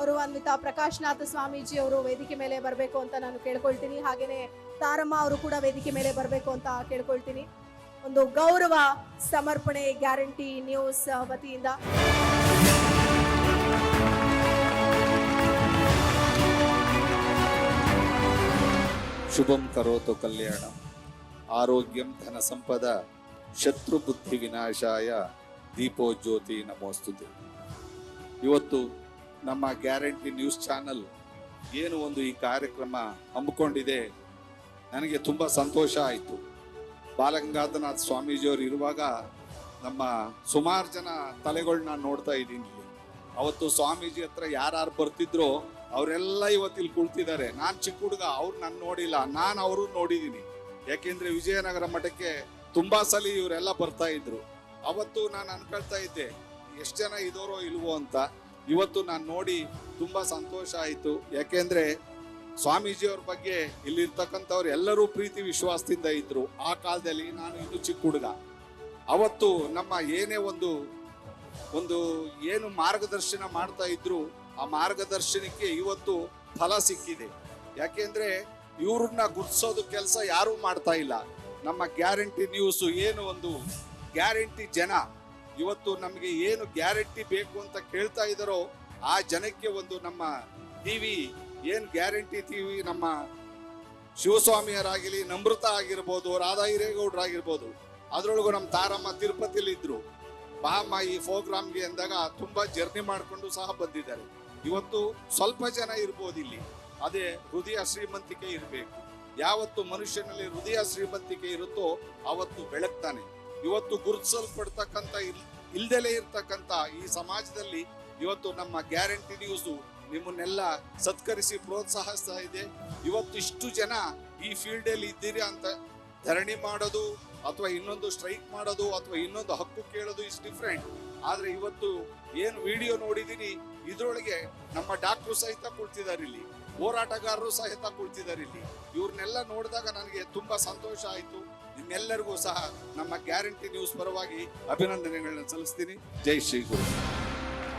ಗೌರವಾನ್ವಿತ ಪ್ರಕಾಶ್ನಾಥ ಸ್ವಾಮೀಜಿ ಅವರು ವೇದಿಕೆ ಮೇಲೆ ಬರಬೇಕು ಅಂತ ನಾನು ಕೇಳ್ಕೊಳ್ತೀನಿ. ಹಾಗೇನೆ ತಾರಮ್ಮ ಅವರು ಕೂಡ ವೇದಿಕೆ ಮೇಲೆ ಬರಬೇಕು ಅಂತ ಕೇಳ್ಕೊಳ್ತೀನಿ. ಒಂದು ಗೌರವ ಸಮರ್ಪಣೆ ಗ್ಯಾರಂಟಿ ನ್ಯೂಸ್ ವತಿಯಿಂದ. ಶುಭಂ ಕರೋತು ಕಲ್ಯಾಣಂ ಆರೋಗ್ಯಂ ಧನ ಸಂಪದ ಶತ್ರು ಬುದ್ಧಿ ವಿನಾಶಾಯ ದೀಪೋ ಜ್ಯೋತಿ ನಮೋಸ್ತುತೆ. ಇವತ್ತು ನಮ್ಮ ಗ್ಯಾರಂಟಿ ನ್ಯೂಸ್ ಚಾನಲ್ ಏನು ಒಂದು ಈ ಕಾರ್ಯಕ್ರಮ ಹಮ್ಮಿಕೊಂಡಿದೆ, ನನಗೆ ತುಂಬ ಸಂತೋಷ ಆಯಿತು. ಬಾಲಗಂಗಾಧರನಾಥ ಸ್ವಾಮೀಜಿಯವರು ಇರುವಾಗ ನಮ್ಮ ಸುಮಾರು ಜನ ತಲೆಗಳನ್ನ ನೋಡ್ತಾ ಇದ್ದೀನಿ. ಅವತ್ತು ಸ್ವಾಮೀಜಿ ಹತ್ರ ಯಾರು ಬರ್ತಿದ್ರೋ ಅವರೆಲ್ಲ ಇವತ್ತಿಲ್ಲಿ ಕುಳ್ತಿದ್ದಾರೆ. ನಾನು ಚಿಕ್ಕ ಹುಡುಗ, ಅವ್ರು ನಾನು ನೋಡಿಲ್ಲ, ನಾನು ಅವರು ನೋಡಿದ್ದೀನಿ. ಯಾಕೆಂದ್ರೆ ವಿಜಯನಗರ ಮಠಕ್ಕೆ ತುಂಬಾ ಸಲ ಇವರೆಲ್ಲ ಬರ್ತಾ ಇದ್ರು. ಅವತ್ತು ನಾನು ಅನ್ಕೊಳ್ತಾ ಇದ್ದೆ ಎಷ್ಟು ಜನ ಇದ್ದೋರೋ ಇಲ್ವೋ ಅಂತ. ಇವತ್ತು ನಾನು ನೋಡಿ ತುಂಬಾ ಸಂತೋಷ ಆಯಿತು. ಯಾಕೆಂದ್ರೆ ಸ್ವಾಮೀಜಿಯವ್ರ ಬಗ್ಗೆ ಇಲ್ಲಿರ್ತಕ್ಕಂಥವ್ರು ಎಲ್ಲರೂ ಪ್ರೀತಿ ವಿಶ್ವಾಸದಿಂದ ಇದ್ರು. ಆ ಕಾಲದಲ್ಲಿ ನಾನು ಇನ್ನೂ ಚಿಕ್ಕ ಹುಡುಗ. ಅವತ್ತು ನಮ್ಮ ಏನೇ ಒಂದು ಏನು ಮಾರ್ಗದರ್ಶನ ಮಾಡ್ತಾ ಇದ್ರು, ಆ ಮಾರ್ಗದರ್ಶನಕ್ಕೆ ಇವತ್ತು ಫಲ ಸಿಕ್ಕಿದೆ. ಯಾಕೆಂದ್ರೆ ಇವ್ರನ್ನ ಗುರ್ತಿಸೋದು ಕೆಲಸ ಯಾರು ಮಾಡ್ತಾ ಇಲ್ಲ. ನಮ್ಮ ಗ್ಯಾರಂಟಿ ನ್ಯೂಸ್ ಏನು ಒಂದು ಗ್ಯಾರಂಟಿ ಜನ ಇವತ್ತು ನಮಗೆ ಏನು ಗ್ಯಾರಂಟಿ ಬೇಕು ಅಂತ ಕೇಳ್ತಾ ಇದ್ದಾರೋ ಆ ಜನಕ್ಕೆ ಒಂದು ನಮ್ಮ ಟಿವಿ ಏನು ಗ್ಯಾರಂಟಿ ಟಿವಿ ನಮ್ಮ ಶಿವಸ್ವಾಮಿಯರಾಗಿರ್ಲಿ, ನಮೃತ ಆಗಿರ್ಬೋದು, ರಾಧಾ ಹಿರೇಗೌಡರಾಗಿರ್ಬೋದು, ಅದರೊಳಗೂ ನಮ್ಮ ತಾರಮ್ಮ ತಿರುಪತಿಲಿ ಇದ್ರು. ಬಾಮ್ಮ ಈ ಪ್ರೋಗ್ರಾಮ್ಗೆ ಅಂದಾಗ ತುಂಬಾ ಜರ್ನಿ ಮಾಡಿಕೊಂಡು ಸಹ ಬಂದಿದ್ದಾರೆ. ಇವತ್ತು ಸ್ವಲ್ಪ ಜನ ಇರ್ಬೋದು ಇಲ್ಲಿ, ಅದೇ ಹೃದಯ ಶ್ರೀಮಂತಿಕೆ ಇರಬೇಕು. ಯಾವತ್ತು ಮನುಷ್ಯನಲ್ಲಿ ಹೃದಯ ಶ್ರೀಮಂತಿಕೆ ಇರುತ್ತೋ ಅವತ್ತು ಬೆಳಗ್ತಾನೆ. ಇವತ್ತು ಗುರುತಿಸಲ್ಪಡ್ತಕ್ಕಂಥ ಇಲ್ದಲೇ ಇರ್ತಕ್ಕಂಥ ಈ ಸಮಾಜದಲ್ಲಿ ಇವತ್ತು ನಮ್ಮ ಗ್ಯಾರಂಟಿ ನ್ಯೂಸು ನಿಮ್ಮನ್ನೆಲ್ಲ ಸತ್ಕರಿಸಿ ಪ್ರೋತ್ಸಾಹಿಸ್ತಾ ಇದೆ. ಇವತ್ತು ಇಷ್ಟು ಜನ ಈ ಫೀಲ್ಡ್ ಅಲ್ಲಿ ಇದ್ದೀರಿ ಅಂತ ಧರಣಿ ಮಾಡೋದು ಅಥವಾ ಇನ್ನೊಂದು ಸ್ಟ್ರೈಕ್ ಮಾಡೋದು ಅಥವಾ ಇನ್ನೊಂದು ಹಕ್ಕು ಕೇಳೋದು ಇಸ್ ಡಿಫ್ರೆಂಟ್. ಆದ್ರೆ ಇವತ್ತು ಏನು ವಿಡಿಯೋ ನೋಡಿದೀನಿ ಇದ್ರೊಳಗೆ ನಮ್ಮ ಡಾಕ್ಟ್ರು ಸಹಿತ ಕುಳ್ತಿದ್ದಾರೆ ಇಲ್ಲಿ, ಹೋರಾಟಗಾರರು ಸಹಿತ ಕುಳ್ತಿದ್ದಾರೆ ಇಲ್ಲಿ. ಇವ್ರನ್ನೆಲ್ಲ ನೋಡಿದಾಗ ನನಗೆ ತುಂಬಾ ಸಂತೋಷ ಆಯಿತು. ನಿಮ್ಮೆಲ್ಲರಿಗೂ ಸಹ ನಮ್ಮ ಗ್ಯಾರಂಟಿ ನ್ಯೂಸ್ ಪರವಾಗಿ ಅಭಿನಂದನೆಗಳನ್ನ ಸಲ್ಲಿಸ್ತೀನಿ. ಜೈ ಶ್ರೀ ಗುರು.